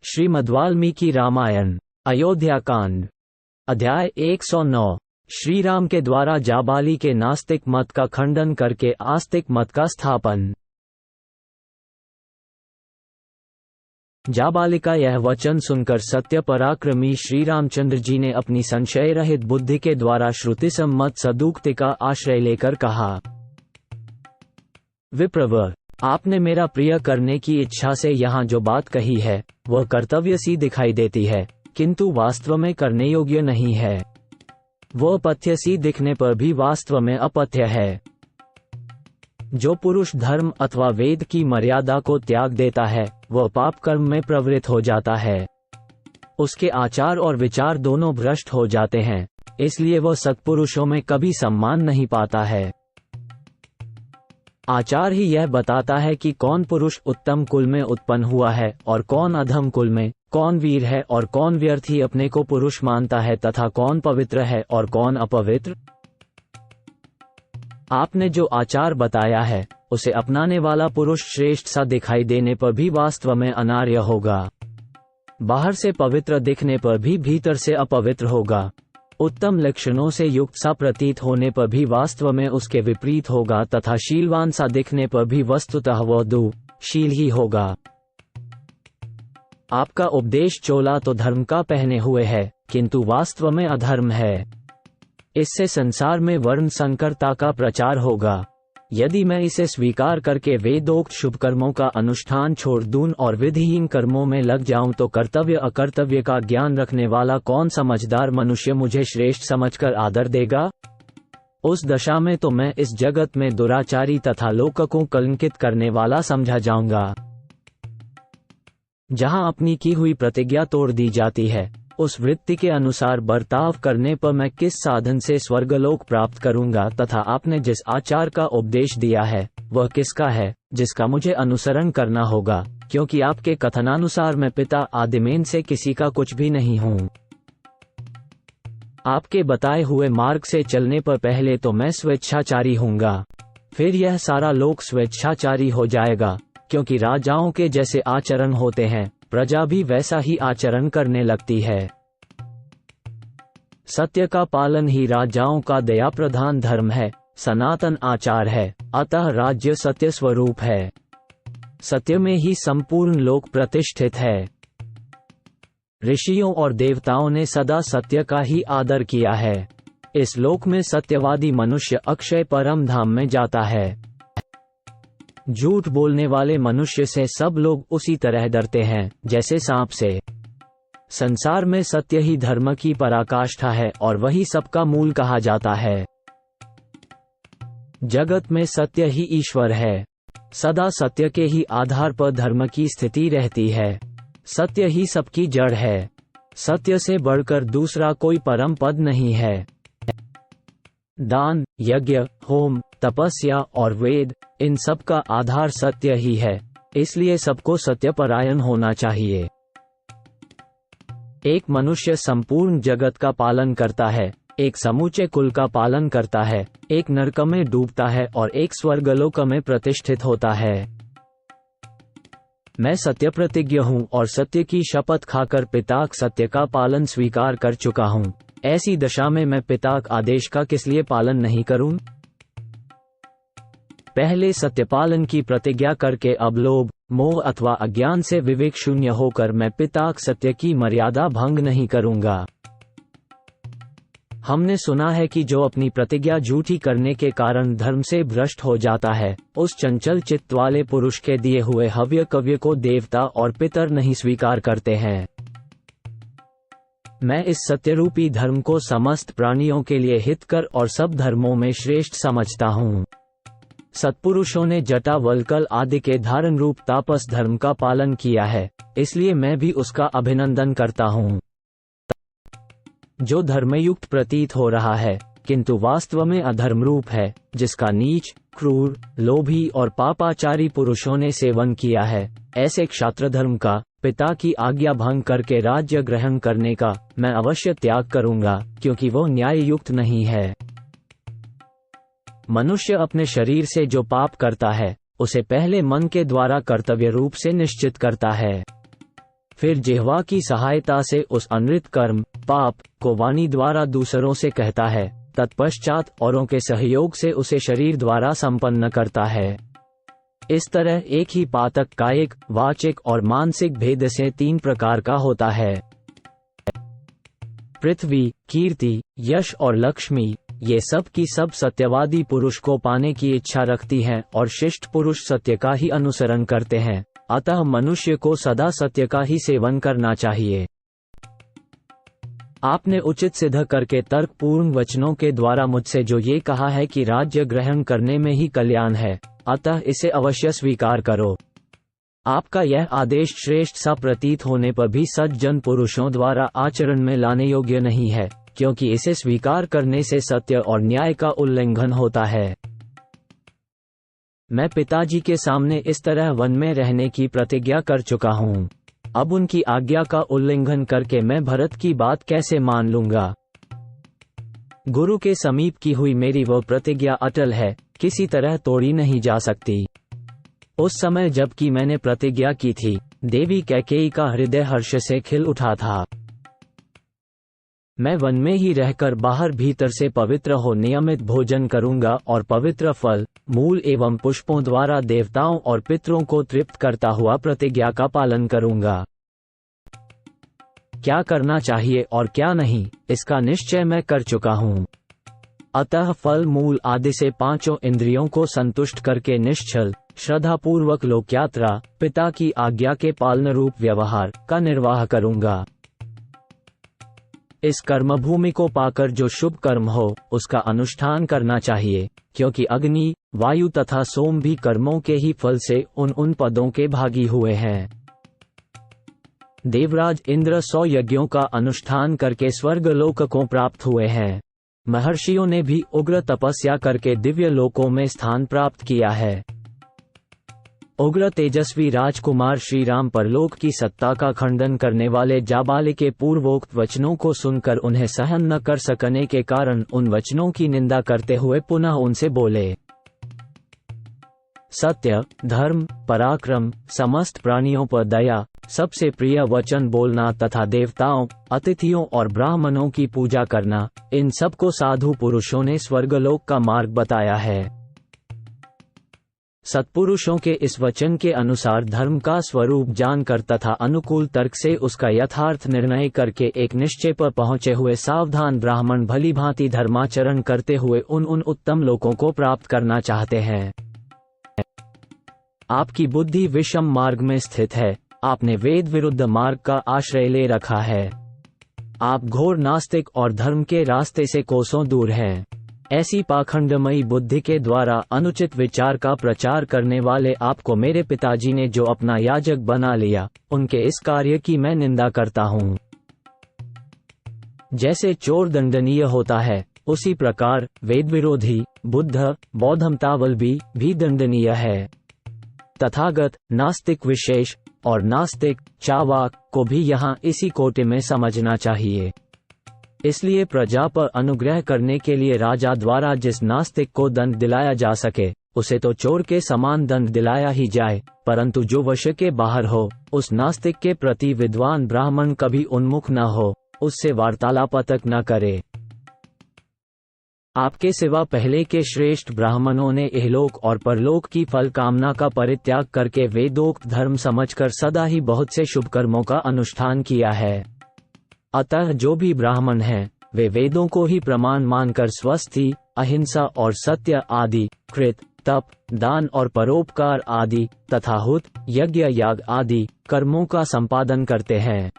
श्रीमद्वाल्मीकि रामायण अयोध्या कांड अध्याय 109। श्री राम के द्वारा जाबाली के नास्तिक मत का खंडन करके आस्तिक मत का स्थापन। जाबाली का यह वचन सुनकर सत्य पराक्रमी श्री रामचंद्र जी ने अपनी संशय रहित बुद्धि के द्वारा श्रुति सम्मत सदुक्ति का आश्रय लेकर कहा, विप्रवर, आपने मेरा प्रिय करने की इच्छा से यहाँ जो बात कही है वह कर्तव्य सी दिखाई देती है, किंतु वास्तव में करने योग्य नहीं है। वह पथ्य सी दिखने पर भी वास्तव में अपथ्य है। जो पुरुष धर्म अथवा वेद की मर्यादा को त्याग देता है वह पाप कर्म में प्रवृत्त हो जाता है। उसके आचार और विचार दोनों भ्रष्ट हो जाते हैं, इसलिए वह सत्पुरुषों में कभी सम्मान नहीं पाता है। आचार ही यह बताता है कि कौन पुरुष उत्तम कुल में उत्पन्न हुआ है और कौन अधम कुल में, कौन वीर है और कौन व्यर्थ ही अपने को पुरुष मानता है तथा कौन पवित्र है और कौन अपवित्र। आपने जो आचार बताया है उसे अपनाने वाला पुरुष श्रेष्ठ सा दिखाई देने पर भी वास्तव में अनार्य होगा, बाहर से पवित्र दिखने पर भी भीतर से अपवित्र होगा। उत्तम लक्षणों से युक्त सा प्रतीत होने पर भी वास्तव में उसके विपरीत होगा तथा शीलवान सा दिखने पर भी वस्तुतः वह दुःशील ही होगा। आपका उपदेश चोला तो धर्म का पहने हुए है, किंतु वास्तव में अधर्म है। इससे संसार में वर्ण संकरता का प्रचार होगा। यदि मैं इसे स्वीकार करके वेदोक्त शुभ कर्मों का अनुष्ठान छोड़ दूं और विधिहीन कर्मों में लग जाऊं तो कर्तव्य अकर्तव्य का ज्ञान रखने वाला कौन समझदार मनुष्य मुझे श्रेष्ठ समझकर आदर देगा? उस दशा में तो मैं इस जगत में दुराचारी तथा लोक को कलंकित करने वाला समझा जाऊंगा। जहां अपनी की हुई प्रतिज्ञा तोड़ दी जाती है, उस वृत्ति के अनुसार बर्ताव करने पर मैं किस साधन से स्वर्गलोक प्राप्त करूंगा तथा आपने जिस आचार का उपदेश दिया है वह किसका है जिसका मुझे अनुसरण करना होगा, क्योंकि आपके कथनानुसार मैं पिता आदिमेन से किसी का कुछ भी नहीं हूँ। आपके बताए हुए मार्ग से चलने पर पहले तो मैं स्वेच्छाचारी हूँगा, फिर यह सारा लोक स्वेच्छाचारी हो जाएगा, क्योंकि राजाओं के जैसे आचरण होते हैं प्रजा भी वैसा ही आचरण करने लगती है। सत्य का पालन ही राजाओं का दया प्रधान धर्म है, सनातन आचार है, अतः राज्य सत्य स्वरूप है। सत्य में ही संपूर्ण लोक प्रतिष्ठित है। ऋषियों और देवताओं ने सदा सत्य का ही आदर किया है। इस लोक में सत्यवादी मनुष्य अक्षय परम धाम में जाता है। झूठ बोलने वाले मनुष्य से सब लोग उसी तरह डरते हैं जैसे सांप से। संसार में सत्य ही धर्म की पराकाष्ठा है और वही सबका मूल कहा जाता है। जगत में सत्य ही ईश्वर है। सदा सत्य के ही आधार पर धर्म की स्थिति रहती है। सत्य ही सबकी जड़ है। सत्य से बढ़कर दूसरा कोई परम पद नहीं है। दान, यज्ञ, होम, तपस्या और वेद, इन सब का आधार सत्य ही है, इसलिए सबको सत्यपरायण होना चाहिए। एक मनुष्य संपूर्ण जगत का पालन करता है, एक समूचे कुल का पालन करता है, एक नरक में डूबता है और एक स्वर्गलोक में प्रतिष्ठित होता है। मैं सत्य प्रतिज्ञ हूँ और सत्य की शपथ खाकर पिताक सत्य का पालन स्वीकार कर चुका हूँ। ऐसी दशा में मैं पिताक आदेश का किस लिए पालन नहीं करूं? पहले सत्यपालन की प्रतिज्ञा करके अब लोभ, मोह अथवा अज्ञान से विवेक शून्य होकर मैं पिताक सत्य की मर्यादा भंग नहीं करूंगा। हमने सुना है कि जो अपनी प्रतिज्ञा झूठी करने के कारण धर्म से भ्रष्ट हो जाता है, उस चंचल चित्त वाले पुरुष के दिए हुए हव्य कव्य को देवता और पितर नहीं स्वीकार करते हैं। मैं इस सत्यरूपी धर्म को समस्त प्राणियों के लिए हितकर और सब धर्मों में श्रेष्ठ समझता हूँ। सत्पुरुषों ने जटा वल्कल आदि के धारण रूप तापस धर्म का पालन किया है, इसलिए मैं भी उसका अभिनंदन करता हूँ। जो धर्मयुक्त प्रतीत हो रहा है किंतु वास्तव में अधर्म रूप है, जिसका नीच, क्रूर, लोभी और पापाचारी पुरुषों ने सेवन किया है, ऐसे क्षात्र धर्म का पिता की आज्ञा भंग करके राज्य ग्रहण करने का मैं अवश्य त्याग करूंगा, क्योंकि वो न्याय युक्त नहीं है। मनुष्य अपने शरीर से जो पाप करता है उसे पहले मन के द्वारा कर्तव्य रूप से निश्चित करता है। फिर जिह्वा की सहायता से उस अनृत कर्म पाप को वाणी द्वारा दूसरों से कहता है, तत्पश्चात औरों के सहयोग से उसे शरीर द्वारा संपन्न करता है। इस तरह एक ही पातक कायिक, वाचिक और मानसिक भेद से 3 प्रकार का होता है। पृथ्वी, कीर्ति, यश और लक्ष्मी, ये सब की सब सत्यवादी पुरुष को पाने की इच्छा रखती हैं और शिष्ट पुरुष सत्य का ही अनुसरण करते हैं। अतः मनुष्य को सदा सत्य का ही सेवन करना चाहिए। आपने उचित सिद्ध करके तर्कपूर्ण वचनों के द्वारा मुझसे जो ये कहा है कि राज्य ग्रहण करने में ही कल्याण है, अतः इसे अवश्य स्वीकार करो। आपका यह आदेश श्रेष्ठ सा प्रतीत होने पर भी सज्जन पुरुषों द्वारा आचरण में लाने योग्य नहीं है, क्योंकि इसे स्वीकार करने से सत्य और न्याय का उल्लंघन होता है। मैं पिताजी के सामने इस तरह वन में रहने की प्रतिज्ञा कर चुका हूँ। अब उनकी आज्ञा का उल्लंघन करके मैं भरत की बात कैसे मान लूंगा। गुरु के समीप की हुई मेरी वह प्रतिज्ञा अटल है, किसी तरह तोड़ी नहीं जा सकती। उस समय जबकि मैंने प्रतिज्ञा की थी, देवी कैकेयी का हृदय हर्ष से खिल उठा था। मैं वन में ही रहकर बाहर भीतर से पवित्र हो नियमित भोजन करूंगा और पवित्र फल, मूल एवं पुष्पों द्वारा देवताओं और पितरों को तृप्त करता हुआ प्रतिज्ञा का पालन करूंगा। क्या करना चाहिए और क्या नहीं, इसका निश्चय मैं कर चुका हूँ। अतः फल मूल आदि से 5 इंद्रियों को संतुष्ट करके निश्चल श्रद्धापूर्वक लोकयात्रा, पिता की आज्ञा के पालन रूप व्यवहार का निर्वाह करूंगा। इस कर्मभूमि को पाकर जो शुभ कर्म हो उसका अनुष्ठान करना चाहिए, क्योंकि अग्नि, वायु तथा सोम भी कर्मों के ही फल से उन पदों के भागी हुए हैं। देवराज इंद्र 100 यज्ञों का अनुष्ठान करके स्वर्गलोक को प्राप्त हुए हैं। महर्षियों ने भी उग्र तपस्या करके दिव्य लोकों में स्थान प्राप्त किया है। उग्र तेजस्वी राजकुमार श्री राम परलोक की सत्ता का खंडन करने वाले जाबाले के पूर्वोक्त वचनों को सुनकर उन्हें सहन न कर सकने के कारण उन वचनों की निंदा करते हुए पुनः उनसे बोले, सत्य, धर्म, पराक्रम, समस्त प्राणियों पर दया, सबसे प्रिय वचन बोलना तथा देवताओं, अतिथियों और ब्राह्मणों की पूजा करना, इन सबको साधु पुरुषों ने स्वर्गलोक का मार्ग बताया है। सत्पुरुषों के इस वचन के अनुसार धर्म का स्वरूप जानकर तथा अनुकूल तर्क से उसका यथार्थ निर्णय करके एक निश्चय पर पहुंचे हुए सावधान ब्राह्मण भली भांति धर्माचरण करते हुए उन उत्तम लोकों को प्राप्त करना चाहते हैं। आपकी बुद्धि विषम मार्ग में स्थित है। आपने वेद विरुद्ध मार्ग का आश्रय ले रखा है। आप घोर नास्तिक और धर्म के रास्ते से कोसों दूर हैं। ऐसी पाखंडमयी बुद्धि के द्वारा अनुचित विचार का प्रचार करने वाले आपको मेरे पिताजी ने जो अपना याजक बना लिया, उनके इस कार्य की मैं निंदा करता हूँ। जैसे चोर दंडनीय होता है, उसी प्रकार वेद विरोधी, बुद्ध, बौद्धमतावलंबी भी दंडनीय है। तथागत, नास्तिक विशेष और नास्तिक, चावाक को भी यहाँ इसी कोटि में समझना चाहिए। इसलिए प्रजा पर अनुग्रह करने के लिए राजा द्वारा जिस नास्तिक को दंड दिलाया जा सके, उसे तो चोर के समान दंड दिलाया ही जाए, परंतु जो वश के बाहर हो, उस नास्तिक के प्रति विद्वान ब्राह्मण कभी उन्मुख न हो, उससे वार्तालाप तक न करे। आपके सिवा पहले के श्रेष्ठ ब्राह्मणों ने इहलोक और परलोक की फल कामना का परित्याग करके वेदोक्त धर्म समझकर सदा ही बहुत से शुभ कर्मों का अनुष्ठान किया है। अतः जो भी ब्राह्मण हैं, वे वेदों को ही प्रमाण मानकर स्वस्ति, अहिंसा और सत्य आदि, कृत, तप, दान और परोपकार आदि तथा हुत, यज्ञ याग आदि कर्मों का संपादन करते हैं।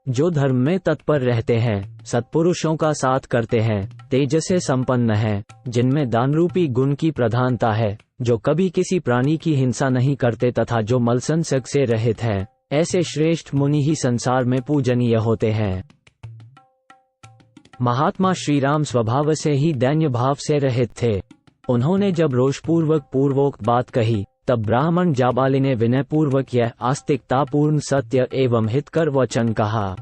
जो धर्म में तत्पर रहते हैं, सत्पुरुषों का साथ करते हैं, तेज से संपन्न हैं, जिनमें दान रूपी गुण की प्रधानता है, जो कभी किसी प्राणी की हिंसा नहीं करते तथा जो मलसंसर्ग से रहित हैं, ऐसे श्रेष्ठ मुनि ही संसार में पूजनीय होते हैं। महात्मा श्रीराम स्वभाव से ही दैन्य भाव से रहित थे। उन्होंने जब रोषपूर्वक पूर्वोक्त बात कही, तब ब्राह्मण जाबाली ने विनयपूर्वक यह आस्तिकतापूर्ण सत्य एवं हितकर वचन कहा,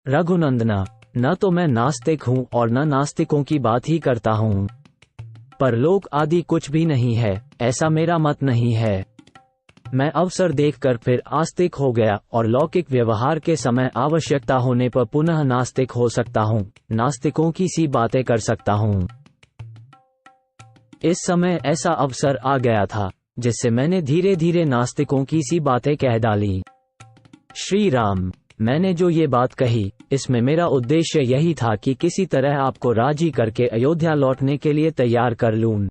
रघुनंदना, न तो मैं नास्तिक हूँ और न नास्तिकों की बात ही करता हूँ। परलोक आदि कुछ भी नहीं है, ऐसा मेरा मत नहीं है। मैं अवसर देखकर फिर आस्तिक हो गया और लौकिक व्यवहार के समय आवश्यकता होने पर पुनः नास्तिक हो सकता हूँ, नास्तिकों की सी बातें कर सकता हूँ। इस समय ऐसा अवसर आ गया था जिससे मैंने धीरे धीरे नास्तिकों की सी बातें कह डाली। श्री राम, मैंने जो ये बात कही, इसमें मेरा उद्देश्य यही था कि किसी तरह आपको राजी करके अयोध्या लौटने के लिए तैयार कर लूं।